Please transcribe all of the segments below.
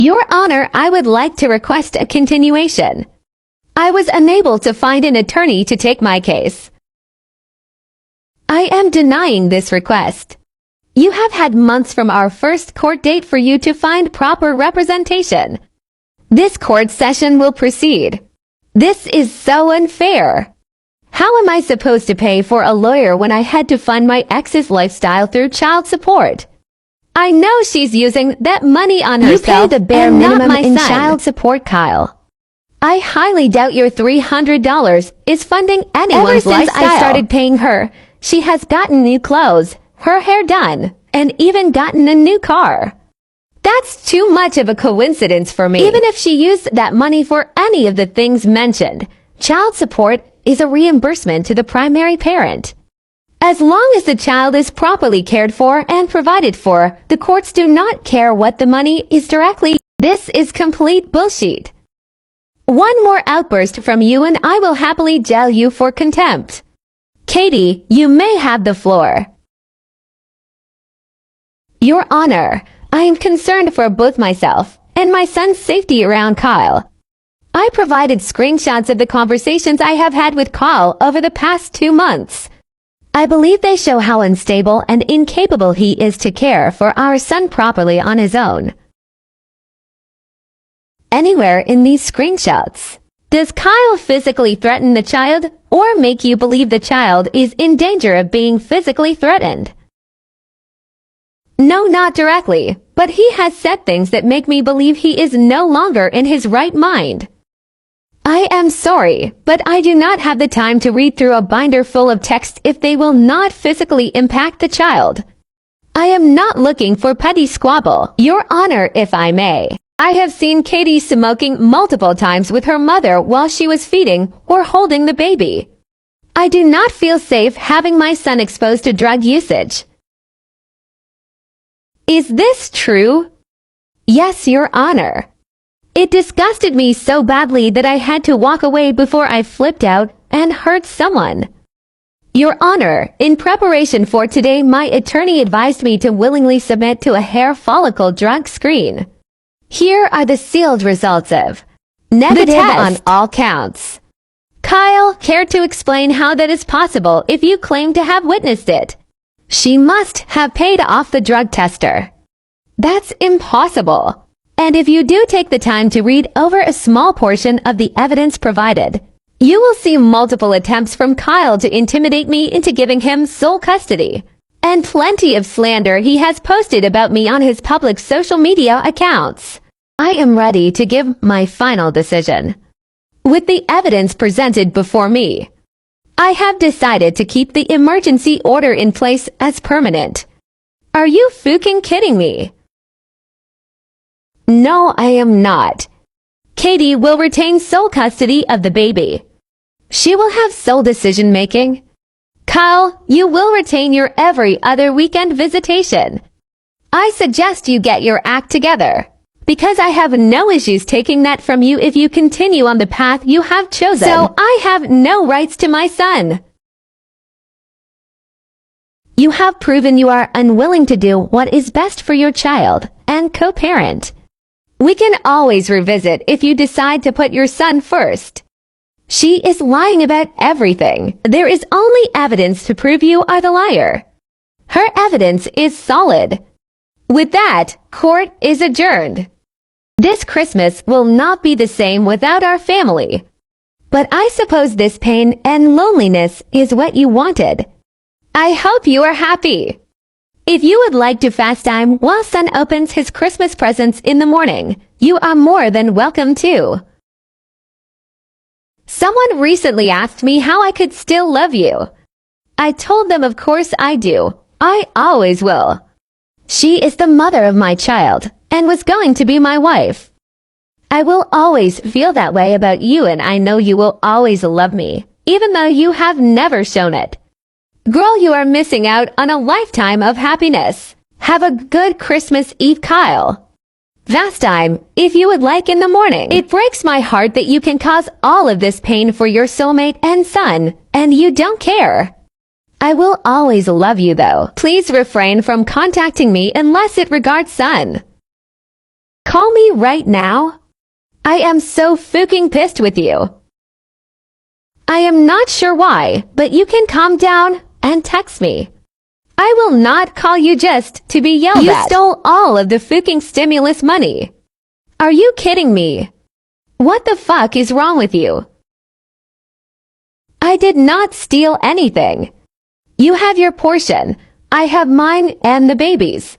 Your Honor, I would like to request a continuation. I was unable to find an attorney to take my case. I am denying this request. You have had months from our first court date for you to find proper representation. This court session will proceed. This is so unfair. How am I supposed to pay for a lawyer when I had to fund my ex's lifestyle through child support? I know she's using that money on herself. You pay the bare and minimum not my in son. child support, Kyle. I highly doubt your $300 is funding anyone's Ever since lifestyle. I started paying her, she has gotten new clothes, her hair done, and even gotten a new car. That's too much of a coincidence for me. Even if she used that money for any of the things mentioned, child support is a reimbursement to the primary parent. As long as the child is properly cared for and provided for, the courts do not care what the money is directly. This is complete bullshit. One more outburst from you and I will happily jail you for contempt. Katie, you may have the floor. Your Honor, I am concerned for both myself and my son's safety around Kyle. I provided screenshots of the conversations I have had with Kyle over the past 2 months. I believe they show how unstable and incapable he is to care for our son properly on his own. Anywhere in these screenshots, does Kyle physically threaten the child or make you believe the child is in danger of being physically threatened? No, not directly, but he has said things that make me believe he is no longer in his right mind. I am sorry, but I do not have the time to read through a binder full of text if they will not physically impact the child. I am not looking for petty squabble, Your Honor, if I may. I have seen Katie smoking multiple times with her mother while she was feeding or holding the baby. I do not feel safe having my son exposed to drug usage. Is this true? Yes, Your Honor. It disgusted me so badly that I had to walk away before I flipped out and hurt someone. Your Honor, in preparation for today, my attorney advised me to willingly submit to a hair follicle drug screen. Here are the sealed results of negative on all counts. Kyle, care to explain how that is possible if you claim to have witnessed it? She must have paid off the drug tester. That's impossible. And if you do take the time to read over a small portion of the evidence provided, you will see multiple attempts from Kyle to intimidate me into giving him sole custody, and plenty of slander he has posted about me on his public social media accounts. I am ready to give my final decision. With the evidence presented before me, I have decided to keep the emergency order in place as permanent. Are you fucking kidding me? No, I am not. Katie will retain sole custody of the baby. She will have sole decision-making. Kyle, you will retain your every other weekend visitation. I suggest you get your act together, because I have no issues taking that from you if you continue on the path you have chosen. So I have no rights to my son. You have proven you are unwilling to do what is best for your child and co-parent. We can always revisit if you decide to put your son first. She is lying about everything. There is only evidence to prove you are the liar. Her evidence is solid. With that, court is adjourned. This Christmas will not be the same without our family. But I suppose this pain and loneliness is what you wanted. I hope you are happy. If you would like to fast time while son opens his Christmas presents in the morning, you are more than welcome to. Someone recently asked me how I could still love you. I told them of course I do. I always will. She is the mother of my child and was going to be my wife. I will always feel that way about you, and I know you will always love me, even though you have never shown it. Girl, you are missing out on a lifetime of happiness. Have a good Christmas Eve, Kyle. Fast time, if you would like in the morning. It breaks my heart that you can cause all of this pain for your soulmate and son, and you don't care. I will always love you though. Please refrain from contacting me unless it regards son. Call me right now. I am so fucking pissed with you. I am not sure why, but you can calm down and text me. I will not call you just to be yelled at. You stole all of the fucking stimulus money. Are you kidding me? What the fuck is wrong with you? I did not steal anything. You have your portion. I have mine and the baby's.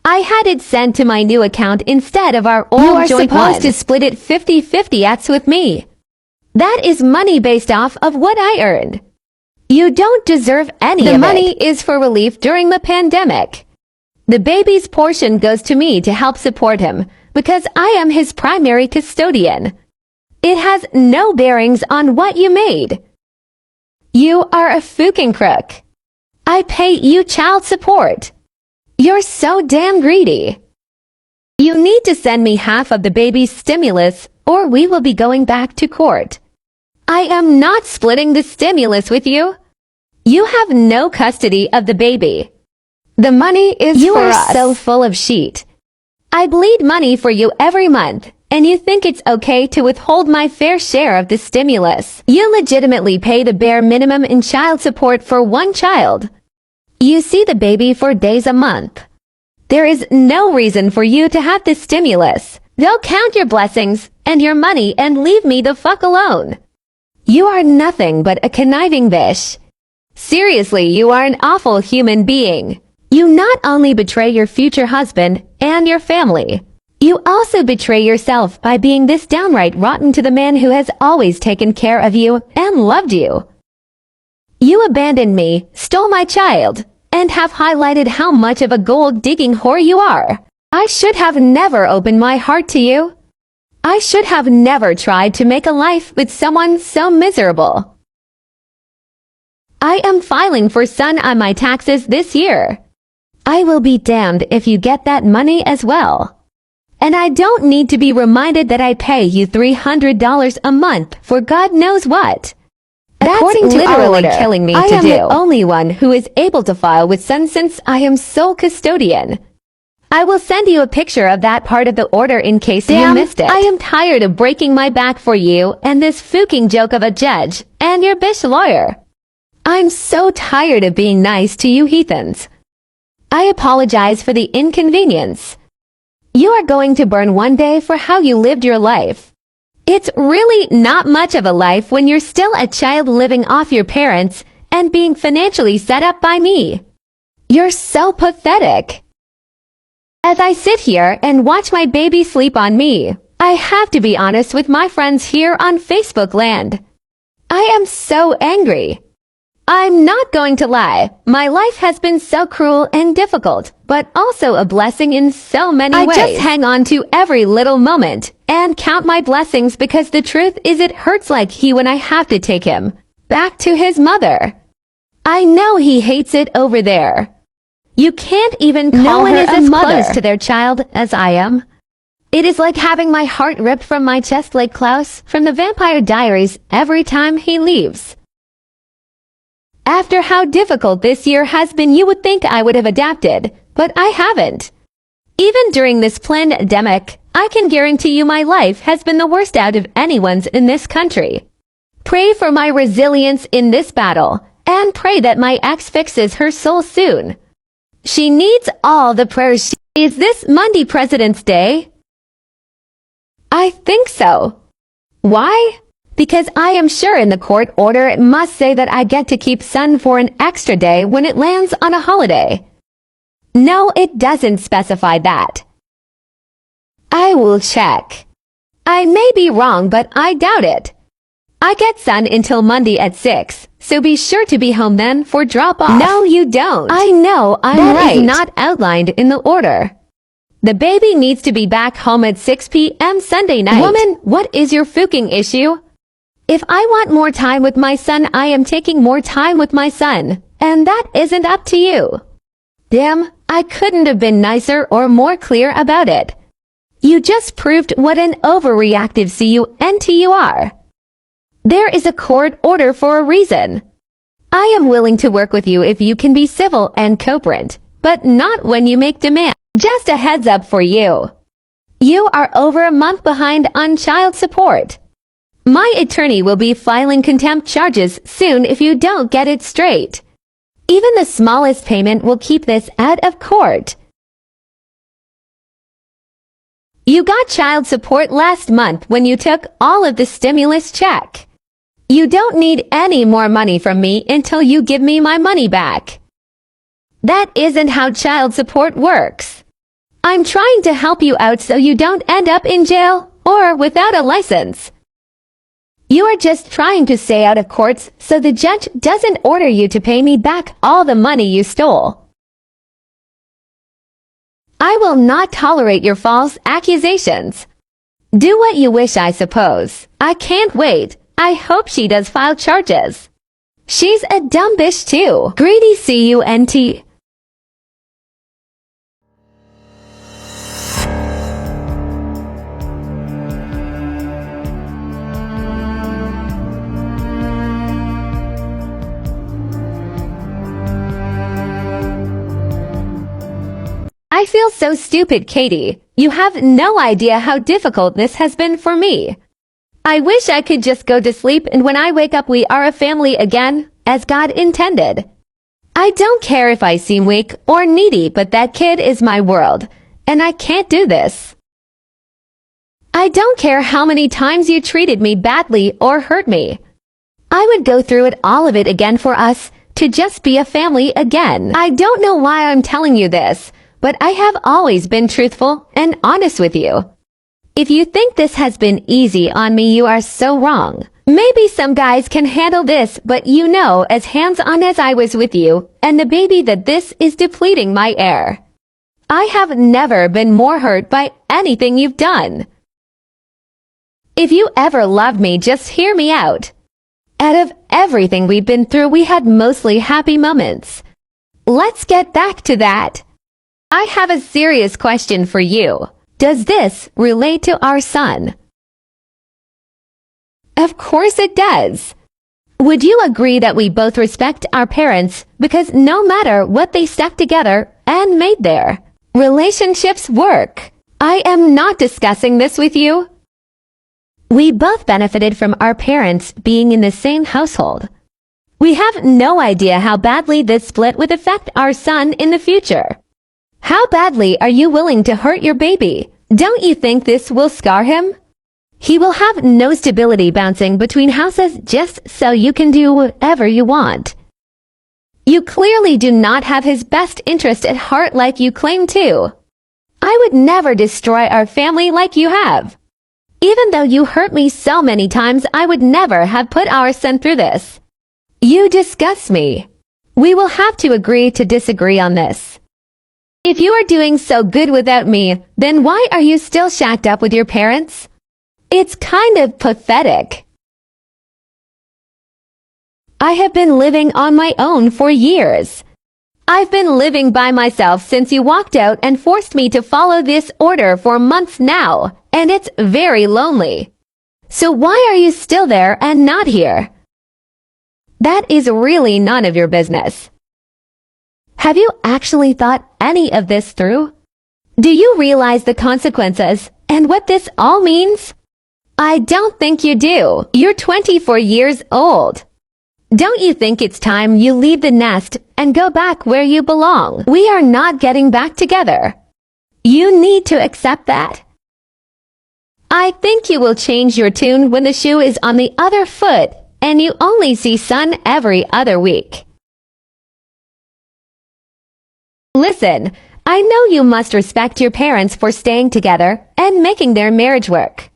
I had it sent to my new account instead of our old joint one. You are supposed to split it 50-50 with me. That is money based off of what I earned. You don't deserve any of it. The money is for relief during the pandemic. The baby's portion goes to me to help support him because I am his primary custodian. It has no bearings on what you made. You are a fucking crook. I pay you child support. You're so damn greedy. You need to send me half of the baby's stimulus or we will be going back to court. I am not splitting the stimulus with you. You have no custody of the baby. The money is for us. You are so full of shit. I bleed money for you every month, and you think it's okay to withhold my fair share of the stimulus. You legitimately pay the bare minimum in child support for one child. You see the baby for days a month. There is no reason for you to have this stimulus. They'll count your blessings and your money and leave me the fuck alone. You are nothing but a conniving bitch. Seriously, you are an awful human being. You not only betray your future husband and your family, you also betray yourself by being this downright rotten to the man who has always taken care of you and loved you. You abandoned me, stole my child, and have highlighted how much of a gold-digging whore you are. I should have never opened my heart to you. I should have never tried to make a life with someone so miserable. I am filing for son on my taxes this year. I will be damned if you get that money as well. And I don't need to be reminded that I pay you $300 a month for God knows what. According to our order, killing me I am the only one who is able to file with son since I am sole custodian. I will send you a picture of that part of the order in case you missed it. I am tired of breaking my back for you and this fucking joke of a judge and your bitch lawyer. I'm so tired of being nice to you heathens. I apologize for the inconvenience. You are going to burn one day for how you lived your life. It's really not much of a life when you're still a child living off your parents and being financially set up by me. You're so pathetic. As I sit here and watch my baby sleep on me, I have to be honest with my friends here on Facebook land. I am so angry. I'm not going to lie, my life has been so cruel and difficult, but also a blessing in so many ways. I just hang on to every little moment and count my blessings because the truth is it hurts like he when I have to take him back to his mother. I know he hates it over there. You can't even call her as close to their child as I am. It is like having my heart ripped from my chest like Klaus from the Vampire Diaries every time he leaves. After how difficult this year has been, you would think I would have adapted, but I haven't. Even during this pandemic, I can guarantee you my life has been the worst out of anyone's in this country. Pray for my resilience in this battle, and pray that my ex fixes her soul soon. She needs all the prayers. Is this Monday President's Day? I think so. Why? Because I am sure in the court order it must say that I get to keep son for an extra day when it lands on a holiday. No, it doesn't specify that. I will check. I may be wrong, but I doubt it. I get son until Monday at 6, so be sure to be home then for drop-off. No, you don't. I know, I'm right. That is not outlined in the order. The baby needs to be back home at 6 p.m. Sunday night. Woman, what is your fucking issue? If I want more time with my son, I am taking more time with my son, and that isn't up to you. Damn, I couldn't have been nicer or more clear about it. You just proved what an overreactive cunt you are. There is a court order for a reason. I am willing to work with you if you can be civil and cooperant, but not when you make demands. Just a heads up for you. You are over a month behind on child support. My attorney will be filing contempt charges soon if you don't get it straight. Even the smallest payment will keep this out of court. You got child support last month when you took all of the stimulus check. You don't need any more money from me until you give me my money back. That isn't how child support works. I'm trying to help you out so you don't end up in jail or without a license. You are just trying to stay out of courts so the judge doesn't order you to pay me back all the money you stole. I will not tolerate your false accusations. Do what you wish, I suppose. I can't wait. I hope she does file charges. She's a dumb bitch too. Greedy cunt. I feel so stupid, Katie. You have no idea how difficult this has been for me. I wish I could just go to sleep and when I wake up we are a family again, as God intended. I don't care if I seem weak or needy, but that kid is my world, and I can't do this. I don't care how many times you treated me badly or hurt me. I would go through it all of it again for us to just be a family again. I don't know why I'm telling you this, but I have always been truthful and honest with you. If you think this has been easy on me, you are so wrong. Maybe some guys can handle this, but you know as hands-on as I was with you and the baby that this is depleting my air. I have never been more hurt by anything you've done. If you ever loved me, just hear me out. Out of everything we've been through, we had mostly happy moments. Let's get back to that. I have a serious question for you. Does this relate to our son? Of course it does. Would you agree that we both respect our parents because no matter what they stuck together and made their relationships work? I am not discussing this with you. We both benefited from our parents being in the same household. We have no idea how badly this split would affect our son in the future. How badly are you willing to hurt your baby? Don't you think this will scar him? He will have no stability bouncing between houses just so you can do whatever you want. You clearly do not have his best interest at heart like you claim to. I would never destroy our family like you have. Even though you hurt me so many times, I would never have put our son through this. You disgust me. We will have to agree to disagree on this. If you are doing so good without me, then why are you still shacked up with your parents? It's kind of pathetic. I have been living on my own for years. I've been living by myself since you walked out and forced me to follow this order for months now, and it's very lonely. So why are you still there and not here? That is really none of your business. Have you actually thought any of this through? Do you realize the consequences and what this all means? I don't think you do. You're 24 years old. Don't you think it's time you leave the nest and go back where you belong? We are not getting back together. You need to accept that. I think you will change your tune when the shoe is on the other foot and you only see sun every other week. Listen, I know you must respect your parents for staying together and making their marriage work.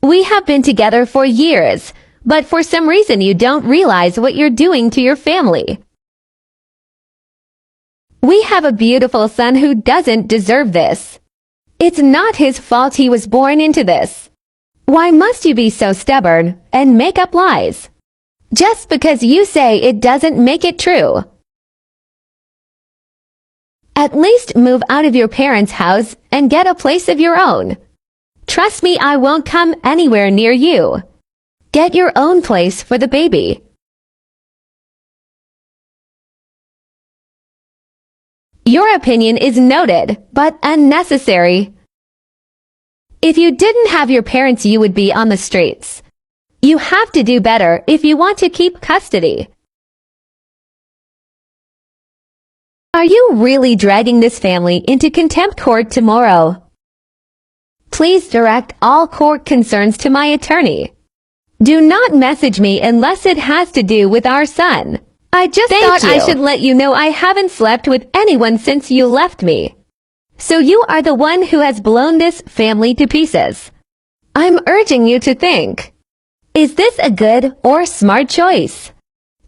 We have been together for years, but for some reason you don't realize what you're doing to your family. We have a beautiful son who doesn't deserve this. It's not his fault he was born into this. Why must you be so stubborn and make up lies? Just because you say it doesn't make it true. At least move out of your parents' house and get a place of your own. Trust me, I won't come anywhere near you. Get your own place for the baby. Your opinion is noted, but unnecessary. If you didn't have your parents, you would be on the streets. You have to do better if you want to keep custody. Are you really dragging this family into contempt court tomorrow? Please direct all court concerns to my attorney. Do not message me unless it has to do with our son. I just thought I should let you know I haven't slept with anyone since you left me. So you are the one who has blown this family to pieces. I'm urging you to think. Is this a good or smart choice?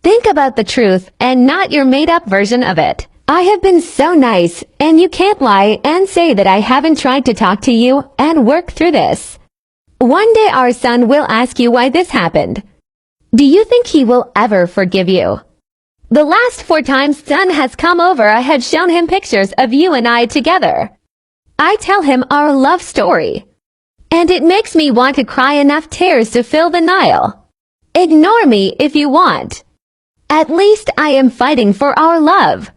Think about the truth and not your made-up version of it. I have been so nice, and you can't lie and say that I haven't tried to talk to you and work through this. One day our son will ask you why this happened. Do you think he will ever forgive you? The last 4 times son has come over, I have shown him pictures of you and I together. I tell him our love story. And it makes me want to cry enough tears to fill the Nile. Ignore me if you want. At least I am fighting for our love.